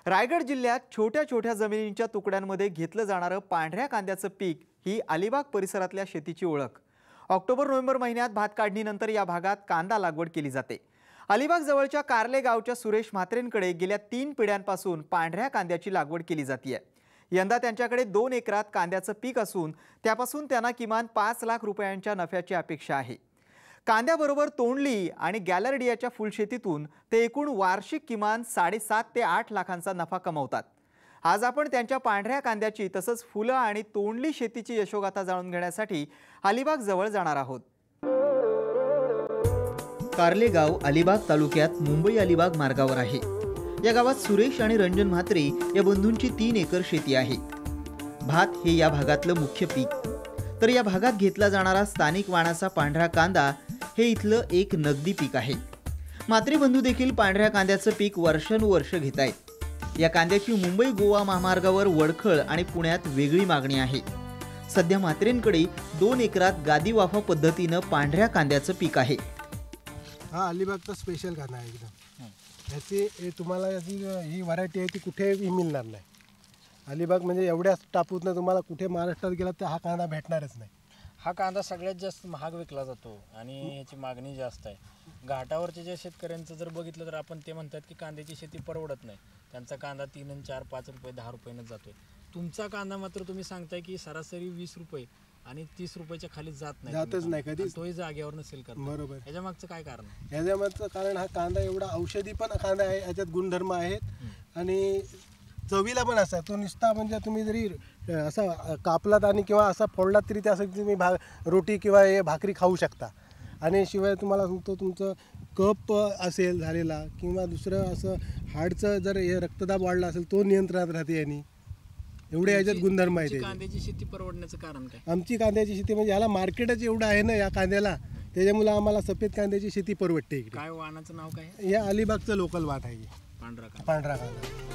रायगड जिल्ह्यात छोट्या छोट्या जमिनींच्या तुकड्यांमध्ये घेतलं जाणारं पांढऱ्या कांद्याचं पीक ही अलिबाग परिसरातल्या शेतीची ओळख। ऑक्टोबर-नोव्हेंबर महिन्यात भात काढणीनंतर या भागात कांदा लागवड केली जाते। अलिबाग जवळच्या कारले गावच्या सुरेश म्हात्रेंकडे गेल्या 3 पिढ्यांपासून पांढऱ्या कांद्याची लागवड केली जाते। यंदा त्यांच्याकडे 2 एकरात कांद्याचं पीक असून त्यापासून त्यांना किमान 5 लाख रुपयांच्या नफ्याची अपेक्षा आहे। कांद्याबरोबर तोंडली आणि गॅलर्डियाच्या फुलशेतीतून ते एकूण वार्षिक किमान 7.5 ते 8 लाखांचा नफा कमवतात। आज आपण त्यांच्या पांढऱ्या कांद्याची तसंच फुलं आणि तोंडली शेतीची यशोगाथा जाणून घेण्यासाठी अलिबाग जवळ जाणार आहोत। कारले गाव अलिबाग तालुक्यात मुंबई अलिबाग मार्गावर आहे। या गावात सुरेश आणि रंजन म्हात्रे या बंधूंची 3 एकर शेती आहे। भात हे या भागातलं मुख्य पीक, तर या भागात घेतला जाणारा स्थानिक वाणाचा पांढरा कांदा हे इथलं एक नगदी पीक आहे। म्हात्रे बंधू देखील पांढऱ्या कांद्याचं पीक वर्षानुवर्ष घेत आहेत। या कांद्याची मुंबई गोवा महामार्गावर वडखळ आणि पुण्यात वेगळी मागणी आहे। सध्या म्हात्रेंकडे 2 एकरात गादी वाफा पद्धतीनं पांढऱ्या कांद्याचं पीक आहे। हा अलिबागचा स्पेशल कांदा आहे एकदम। याची तुम्हाला ही व्हरायटी आहे ती कुठेही मिळणार नाही। अलिबाग म्हणजे एवढ्या टापूतनं तुम्हाला कुठे महाराष्ट्रात गेला तर हा कांदा भेटणारच नाही। हा कांदा सगळ्यात जास्त महाग विकला जातो आणि याची मागणी जास्त आहे। घाटावरच्या ज्या शेतकऱ्यांचं जर बघितलं तर आपण ते म्हणतात की कांद्याची शेती परवडत नाही, त्यांचा कांदा 3, 4, 5 रुपये 10 रुपयानं जातोय। तुमचा कांदा मात्र तुम्ही सांगताय की सरासरी 20 रुपये आणि 30 रुपयाच्या खाली जातच नाही कधी, तोही जागेवर नसेल का? बरोबर। याच्या मागचं काय कारण आहे? याच्या मागचं कारण हा कांदा एवढा औषधी पण कांदा आहे, याच्यात गुणधर्म आहेत आणि चवीला पण असा तो नुसता म्हणजे तुम्ही जरी असा कापलात आणि किंवा असा फोडलात तरी त्यासाठी तुम्ही रोटी किंवा हे भाकरी खाऊ शकता। आणि शिवाय तुम्हाला सांगतो तुमचं कप असेल झालेला किंवा दुसरं असं हार्टचं जर हे रक्तदाब वाढला असेल तो नियंत्रणात राहते यांनी। एवढे याच्यात गुणधर्म आहेत। कांद्याची शेती परवडण्याचं कारण काय? आमची कांद्याची शेती म्हणजे ह्याला मार्केटच एवढं आहे ना या कांद्याला, त्याच्यामुळे आम्हाला सफेद कांद्याची शेती परवडते इकडे। काय वाणाचं नाव काय? हे अलिबागचं लोकल वाट आहे, पांढरा कांदा।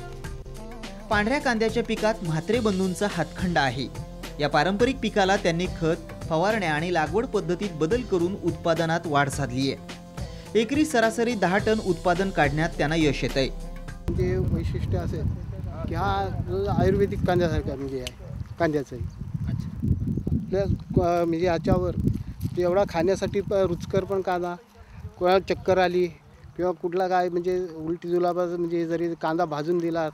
पांढऱ्या कांद्याच्या पिकात म्हात्रे बंधूंचा हातखंडा आहे। या पारंपरिक पिकाला त्यांनी खत, फवारण्या आणि लागवड पद्धतीत बदल करून उत्पादनात वाढ साधली आहे। एकरी सरासरी 10 टन उत्पादन काढण्यात त्यांना यश येतंय। ते वैशिष्ट्य असे की हा आयुर्वेदिक कांद्यासारखा म्हणजे आहे कांद्याचंही। म्हणजे याच्यावर एवढा खाण्यासाठी रुचकर पण कांदा, कोणाला चक्कर आली किंवा कुठला काय म्हणजे उलटी जुलाबाचं म्हणजे जरी कांदा भाजून दिला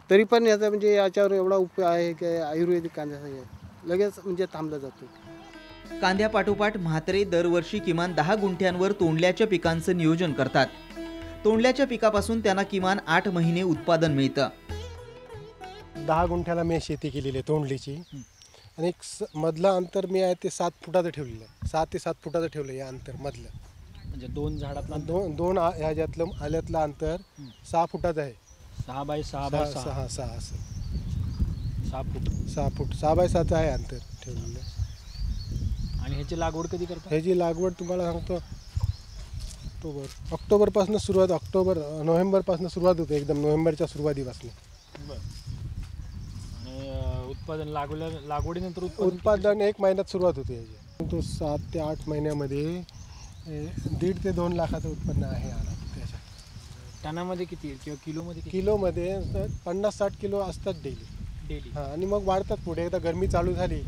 तरी पण याचा म्हणजे याच्यावर एवढा उपयोग आहे की आयुर्वेदिक कांद्याचा लगेच म्हणजे थांबला जातो। कांद्यापाठोपाठ म्हात्रे दरवर्षी किमान 10 गुंठ्यांवर तोंडल्याच्या पिकांचं नियोजन करतात। तोंडल्याच्या पिकापासून त्यांना किमान 8 महिने उत्पादन मिळतं। 10 गुंठ्याला मी शेती केलेली आहे तोंडलीची आणि मधलं अंतर मी आहे ते 7 फुटाचं ठेवलेलं आहे। 7 ते 7 फुटाचं ठेवलं आहे अंतर मधलं, म्हणजे 2 झाडातला दोन ह्याच्यातलं आल्यातलं अंतर 6 फुटाचं आहे। 6 बाय 6 बाय 6 असं 6 फूट 6 फूट 6 बाय 6 आहे अंतर ठेवलेलं। आणि ह्याची लागवड कधी करता? ह्याची लागवड तुम्हाला सांगतो ऑक्टोबरपासून सुरुवात, नोव्हेंबरपासून सुरुवात होते एकदम, नोव्हेंबरच्या सुरुवातीपासून। आणि उत्पादन लागवडीनंतर उत्पादन 1 महिन्यात सुरुवात होते याची। तो 7 ते 8 महिन्यामध्ये 1.5 ते 2 लाखाचं उत्पन्न आहे त्याच्यात। टनामध्ये किती किंवा किलोमध्ये? किलोमध्ये 50-60 किलो असतात डेली। हां, आणि मग वाढतात पुढे। एकदा गरमी चालू झाली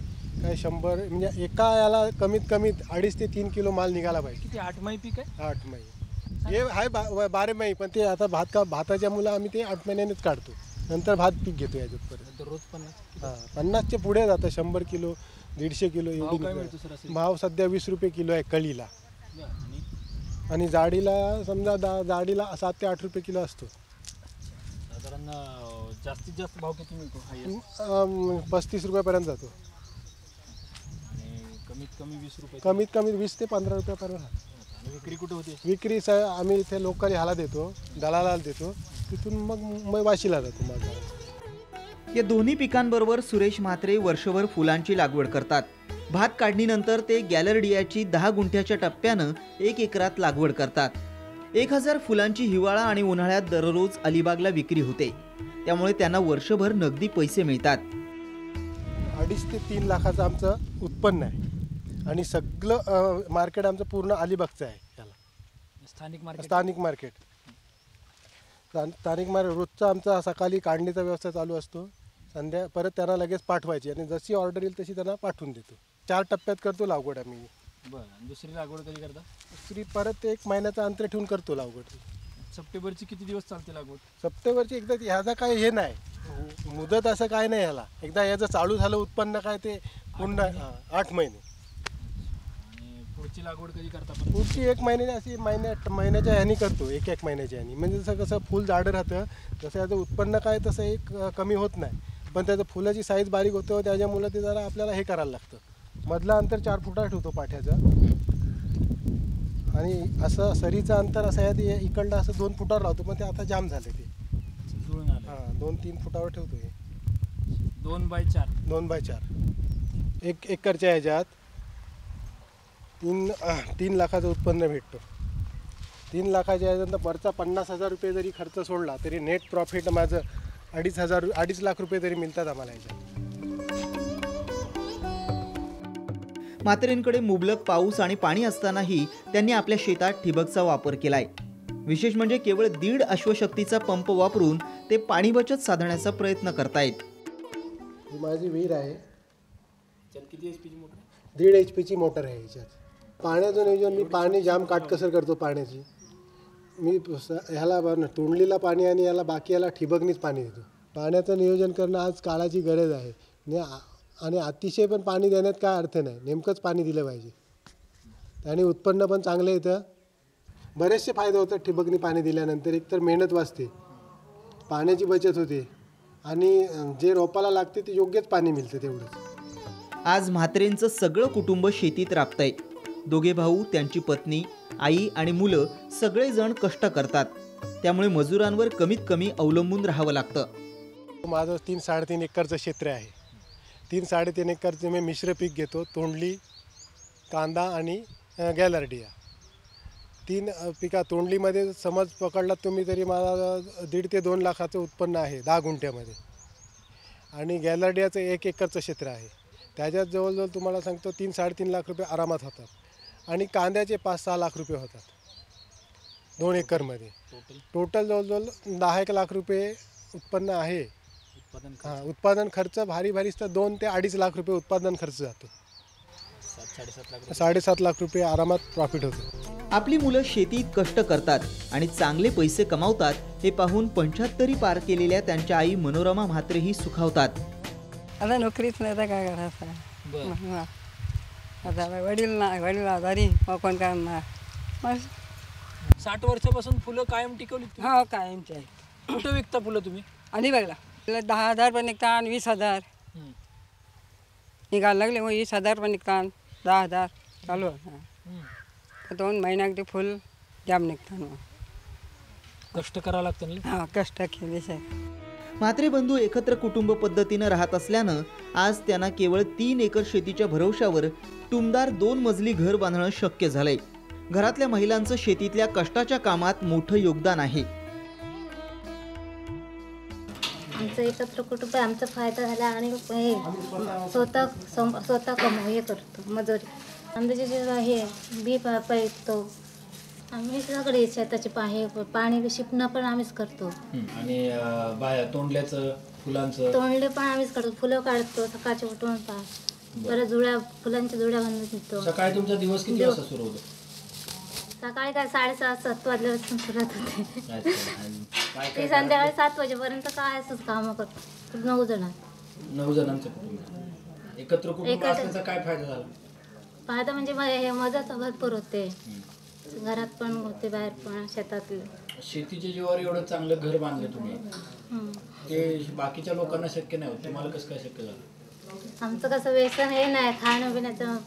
काय 100 म्हणजे एका याला कमीत कमी 2.5 ते 3 किलो माल निघाला पाहिजे। किती 8 महिने पीक आहे? 8 महिने हे आहे 12 महिने, पण ते आता भाताच्या मुलं आम्ही ते 8 महिन्यानेच काढतो, नंतर भात पीक घेतो याच्यात परत। रोज 50? हां, 50च्या पुढे जातं, 100 किलो 150 किलो एवढी। भाव सध्या 20 रुपये किलो आहे कळीला, आणि जाडीला समजा जाडीला 7 ते 8 रुपये किलो असतो। साधारण जास्तीत जास्त भाव किती मिळतो? 35 रुपयापर्यंत जातो। आणि कमीत कमी 20 रुपये? कमीत कमी 20 ते 15 रुपयापर्यंत। आणि विक्री कुठे होते? विक्री आम्ही इथे लोकल ह्याला देतो, दलालाला देतो, तिथून मग वाशीला जातो माझा। या दोन्ही पिकांबरोबर सुरेश म्हात्रे वर्षभर फुलांची लागवड करतात। भात काढणीनंतर ते गॅलर्डियाची 10 गुंठ्याच्या टप्प्यानं 1 एकरात लागवड करतात। 1000 फुलांची हिवाळा आणि उन्हाळ्यात दररोज अलिबागला विक्री होते, त्यामुळे त्यांना वर्षभर नगदी पैसे मिळतात। 2.5 ते 3 लाखाचं आमचं उत्पन्न आहे आणि सगळं मार्केट आमचं पूर्ण अलिबागचं आहे। याला स्थानिक मार्केट स्थानिक मार्ग रोजचा आमचा सकाळी काढणीचा व्यवस्था चालू असतो, परत त्यांना लगेच पाठवायची आणि जशी ऑर्डर येईल तशी त्यांना पाठवून देतो. 4 टप्प्यात करतो लागवड आम्ही. बरं, दुसरी लागवड कधी करता? दुसरी परत 1 महिन्याचं अंतर ठेवून करतो लागवड. सप्टेंबरची किती दिवस चालते लागवड? सप्टेंबरची एकदा ह्याचा काय हे नाही, मुदत असं काय नाही ह्याला. एकदा याचं चालू झालं उत्पन्न काय ते पुन्हा 8 महिने. आणि पुढची लागवड कधी करता? पुढची 1 महिन्याने अशी महिन्याच्या ह्यानी करतो, 1 महिन्याच्या ह्यानी. म्हणजे जसं कसं फुल जाडं राहतं तसं याचं उत्पन्न काय तसं एक कमी होत नाही, पण त्याचं फुलाची साईज बारीक होतं, त्याच्यामुळं ते जरा आपल्याला हे करायला लागतं. मधलं अंतर 4 फुटा ठेवतो पाठ्याचं आणि असं सरीचं अंतर असं आहे ते इकडलं असं 2 फुटावर लावतो, पण ते आता जाम झाले ते जुळून आलं. हां 2-3 फुटावर ठेवतो हे. 2x4. 2x4 1 एकरच्या ह्याच्यात 3 लाखाचं उत्पन्न भेटतो. 3 लाखाच्या ह्याच्यात वरचा 50,000 रुपये जरी खर्च सोडला तरी नेट प्रॉफिट माझं 2.5 लाख रुपये तरी मिळतात आम्हाला ह्याच्यात. म्हात्रेंकडे मुबलक पाऊस आणि पाणी असतानाही त्यांनी आपल्या शेतात ठिबकचा वापर केलाय. विशेष म्हणजे केवळ 1.5 अश्वशक्तीचा पंप वापरून ते पाणी बचत साधण्याचा प्रयत्न करतायत. ही माझी विहीर आहे. किती HP ची मोटर? 1.5 HP मोटर आहे ह्याच्यात. पाण्याचं नियोजन मी पाणी जाम काटकसर करतो पाण्याची. मी ह्याला तोंडलीला पाणी आणि याला बाकी याला ठिबकनीच पाणी देतो. पाण्याचं नियोजन करणं आज काळाची गरज आहे आणि अतिशय पण पाणी देण्यात काय अर्थ नाही, नेमकंच पाणी दिलं पाहिजे. आणि उत्पन्न पण चांगलं येतं. बरेचसे फायदे होतात ठिबकनी पाणी दिल्यानंतर. एकतर मेहनत वाचते, पाण्याची बचत होते आणि जे रोपाला लागते ते योग्यच पाणी मिळतं तेवढंच. आज म्हात्रेंचं सगळं कुटुंब शेतीत राबतंय. दोघे भाऊ, त्यांची पत्नी, आई आणि मुलं सगळेजण कष्ट करतात. त्यामुळे मजुरांवर कमीत कमी अवलंबून राहावं लागतं. माझं 3-3.5 एकरचं क्षेत्र आहे. 3-3.5 एकरचे मी मिश्र पीक घेतो. तोंडली, कांदा आणि गॅलर्डिया. 3 पिका. तोंडलीमध्ये समज पकडलात तुम्ही तरी मला 1.5 ते 2 लाखाचं उत्पन्न आहे 10 गुंठ्यामध्ये. आणि गॅलर्डियाचं 1 एकरचं क्षेत्र आहे. त्याच्यात जवळजवळ तुम्हाला सांगतो 3-3.5 लाख रुपये आरामात होतात. आणि कांद्याचे 5-6 लाख रुपये होतात 2 एकरमध्ये. टोटल जवळजवळ 10-1 लाख रुपये उत्पन्न आहे. उत्पादन खर्च भारी तर 2 ते 2.5 लाख रुपये उत्पादन खर्च जातो. 7.5 लाख रुपये आरामात प्रॉफिट होतो. आपली मुलं शेतीत कष्ट करतात आणि चांगले पैसे कमावतात हे पाहून 75 पार केलेल्या त्यांच्या आई मनोरमा म्हात्रेही सुखावतात. आता नोकरीच नाही तर काय करायचं. आता वडील आजारी कोण करणार. मग 60 वर्षापासून फुलं कायम टिकवली? हो कायमची आहे. कुठं विकता फुलं तुम्ही? अलिबागला 10,000 पण निघतात, 20,000 निघायला लागले. मग 20,000 पण निघतात, 10,000 चालू आहे. 2 महिन्यात ते फुल जाम निघतात. कष्ट करावं लागतं ना. हां कष्ट केलेच आहे. म्हात्रे बंधू एकत्र कुटुंब पद्धतीनं राहत असल्यानं आज त्यांना केवळ 3 एकर शेतीच्या भरवशावर टुमदार 2 मजली घर बांधणं शक्य झालंय. घरातल्या महिलांचं शेतीतल्या कष्टाच्या कामात मोठं योगदान आहे. आमचं एकत्र कुटुंब आहे. आमचा फायदा झाला आणि हे स्वतः हे करतो मजुरी. आमचे जे हे बी पैकतो आम्ही सगळे शेताचे पाणी शिपणं पण आम्हीच करतो. आणि तोंडल्याचं फुलांचं तोंडले पण आम्हीच करतो. फुलं काढतो सकाळचे उठून परत फुलांच्या जुड्या बांधून देतो. सकाळी तुमचा दिवस किती वाजता सुरू होतो? सकाळी काय 6:30-7 वाजल्यापासून सुरुवात होते. ते संध्याकाळी 7 वाजेपर्यंत काय असंच कामं करतो. 9 जणांचं कुटुंब. एकत्र कुटुंब असण्याचा काय फायदा झाला? फायदा म्हणजे हे मदत भरपूर होते. घरात पण होते, बाहेर पण, शेतातले. शेतीच्या जीवावर एवढं चांगलं घर बांधलं तुम्ही, ते बाकीच्या लोकांना शक्य नाही होत. तुम्हाला कसं काय शक्य झालं? आमचं कसं व्यसन हे नाही, खाणं पिण्याचं.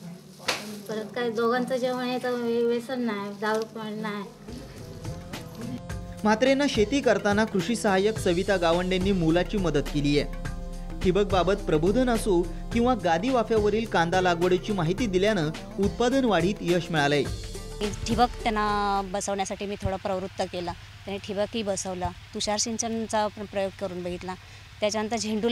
परत काय दोघांचं जेवण हे तर व्यसन नाही, दारू पण नाही. म्हात्रेंना शेती करताना कृषी सहाय्यक सविता गावंडेंनी मोलाची मदत केली आहे. ठिबकबाबत प्रबोधन असो किंवा गादी वाफ्यावरील कांदा लागवडीची माहिती दिल्यानं उत्पादन वाढीत यश मिळालंय. ठिबक त्यांना बसवण्यासाठी मी थोडा प्रवृत्त केला. त्याने ठिबकही बसवला. तुषार सिंचनचा पण प्रयोग करून बघितला. त्याच्यानंतर झेंडू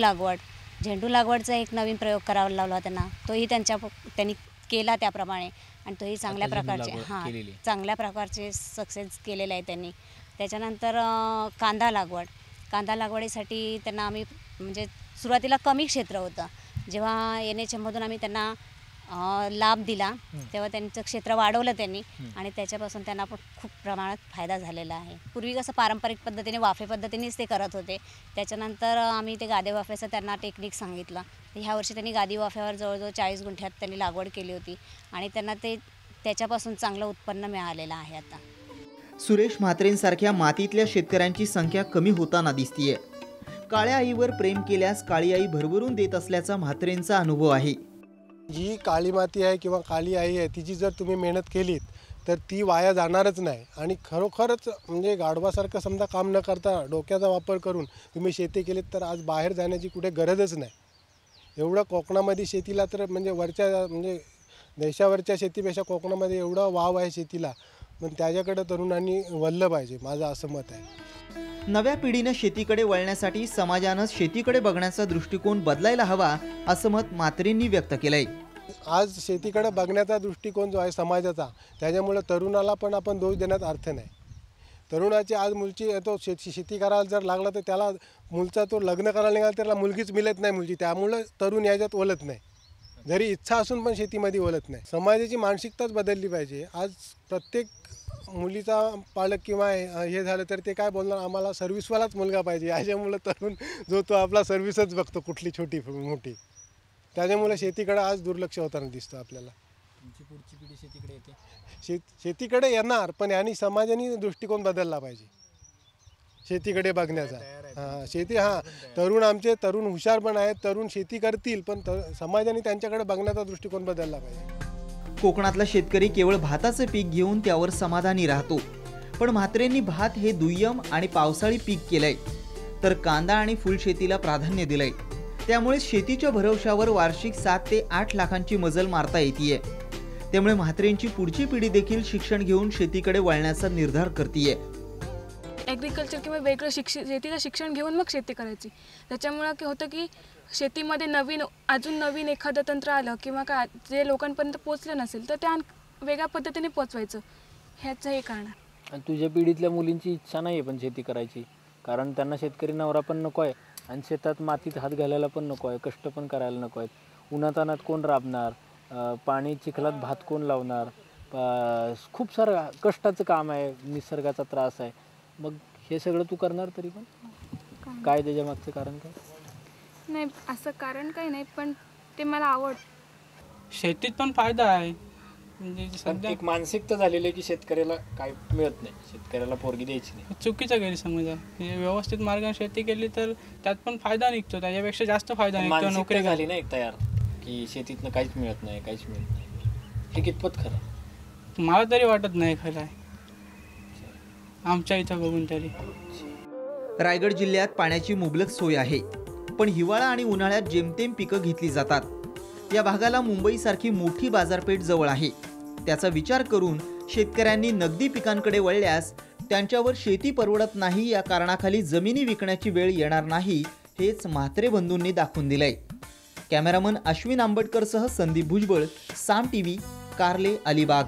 लागवडचा एक नवीन प्रयोग करावा लावला त्यांना. तोही त्यांनी केला त्याप्रमाणे आणि तोही चांगल्या प्रकारचे सक्सेस केलेला आहे त्यांनी. त्याच्यानंतर कांदा लागवडीसाठी त्यांना आम्ही म्हणजे सुरुवातीला कमी क्षेत्र होतं. जेव्हा NHMमधून आम्ही त्यांना लाभ दिला तेव्हा त्यांचं क्षेत्र वाढवलं त्यांनी आणि त्याच्यापासून त्यांना पण खूप प्रमाणात फायदा झालेला आहे. पूर्वी कसं पारंपरिक पद्धतीने वाफे पद्धतीनेच ते करत होते. त्याच्यानंतर आम्ही ते गादी वाफ्याचं त्यांना टेक्निक सांगितलं. ह्या वर्षी त्यांनी गादी वाफ्यावर जवळजवळ 40 गुंठ्यात त्यांनी लागवड केली होती आणि त्यांना त्याच्यापासून चांगलं उत्पन्न मिळालेलं आहे. आता सुरेश म्हात्रेंसारख्या मातीतल्या शेतकऱ्यांची संख्या कमी होताना दिसतीये. काळ्या आईवर प्रेम केल्यास काळी आई भरभरून देत असल्याचा म्हात्रेंचा अनुभव आहे. जी काळी माती आहे किंवा काळी आई आहे तिची जर तुम्ही मेहनत केलीत तर ती वाया जाणारच नाही. आणि खरोखरच म्हणजे गाढवासारखं समजा काम न करता डोक्याचा वापर करून तुम्ही शेती केलीत तर आज बाहेर जाण्याची कुठे गरजच नाही. एवढं कोकणामध्ये शेतीला तर म्हणजे देशावरच्या शेतीपेक्षा कोकणामध्ये एवढा वाव आहे शेतीला. पण त्याच्याकडे तरुणांनी वळलं पाहिजे, माझं असं मत आहे. नव्या पिढीने शेतीकडे वळण्यासाठी समाजानं शेतीकडे बघण्याचा दृष्टिकोन बदलायला हवा असं मत म्हात्रेंनी व्यक्त केलंय. आज शेतीकडे बघण्याचा दृष्टिकोन जो आहे समाजाचा, त्याच्यामुळे तरुणाला पण आपण दोष देण्यात अर्थ नाही. तरुणाची आज मुलची तो शेती करायला जर लागला तर त्याला मुलचा तो लग्न करायला निघाला त्याला मुलगीच मिळत नाही मुलची, त्यामुळं तरुण याच्यात वळत नाही. जरी इच्छा असून पण शेतीमध्ये वळत नाही. समाजाची मानसिकताच बदलली पाहिजे. आज प्रत्येक मुलीचा पालक किंवा हे झालं तर ते काय बोलणार, आम्हाला सर्व्हिसवालाच मुलगा पाहिजे. याच्यामुळं तरुण जो तो आपला सर्व्हिसच बघतो कुठली छोटी मोठी. त्याच्यामुळे शेतीकडे आज दुर्लक्ष होताना दिसतं आपल्याला. तुमची पुढची पिढी शेतीकडे येते, शेतीकडे येणार, पण यांनी समाजाने दृष्टिकोन बदलला पाहिजे शेतीकडे बघण्याचा. तरुण हुशार पण आहेत, तरुण शेती करतील, पण समाजाने त्यांच्याकडे बघण्याचा दृष्टिकोन बदलला पाहिजे. कोकणातला शेतकरी केवळ भाताचं पीक घेऊन त्यावर समाधानी राहतो. पण म्हात्रेंनी भात हे दुय्यम आणि पावसाळी पीक केलंय, तर कांदा आणि फुलशेतीला प्राधान्य दिलंय. त्यामुळे शेतीच्या भरवशावर वार्षिक 7 ते 8 लाखांची मजल मारता येतेय. त्यामुळे म्हात्रेंची पुढची पिढी देखील शिक्षण घेऊन शेतीकडे वळण्याचा निर्धार करतेय. ॲग्रिकल्चर किंवा वेगळं शेतीचं शिक्षण घेऊन मग शेती करायची. त्याच्यामुळं काय होतं की शेतीमध्ये अजून नवीन एखादं तंत्र आलं किंवा काय जे लोकांपर्यंत पोचलं नसेल तर त्या वेगळ्या पद्धतीने पोचवायचं, ह्याचं हे कारण. आणि तुझ्या पिढीतल्या मुलींची इच्छा नाही आहे पण शेती करायची, कारण त्यांना शेतकरी नवरा पण नको आहे आणि शेतात मातीत हात घालायला पण नको आहे, कष्ट पण करायला नको आहेत. उन्हातानात कोण राबणार, पाणी चिखलात भात कोण लावणार, खूप सारं कष्टाचं काम आहे, निसर्गाचा त्रास आहे. मग हे सगळं तू करणार तरी पण काय त्याच्या मागचं कारण काय? नाही असं कारण काही नाही, पण ते मला आवड. शेतीत पण फायदा आहे. म्हणजे सध्या एक मानसिकता झालेली आहे की शेतकऱ्याला काय मिळत नाही, शेतकऱ्याला पोरगी द्यायची नाही. चुकीचा गैरसमज आहे. व्यवस्थित मार्गाने शेती केली तर त्यात पण फायदा निघतो, त्याच्यापेक्षा जास्त फायदा निघतो. नोकरी झाली ना एक तयार की शेतीतनं काहीच मिळत नाही. हे कितपत खरं? मला तरी वाटत नाही खरं आहे, आमच्या इथं बघून तरी. रायगड जिल्ह्यात पाण्याची मुबलक सोय आहे, पण हिवाळा आणि उन्हाळ्यात जेमतेम पिकं घेतली जातात. या भागाला मुंबईसारखी मोठी बाजारपेठ जवळ आहे. त्याचा विचार करून शेतकऱ्यांनी नगदी पिकांकडे वळल्यास त्यांच्यावर शेती परवडत नाही या कारणाखाली जमिनी विकण्याची वेळ येणार नाही, हेच म्हात्रे बंधूंनी दाखवून दिलंय. कॅमेरामन अश्विन आंबटकरसह संदीप भुजबळ, साम टीव्ही, कारले, अलिबाग.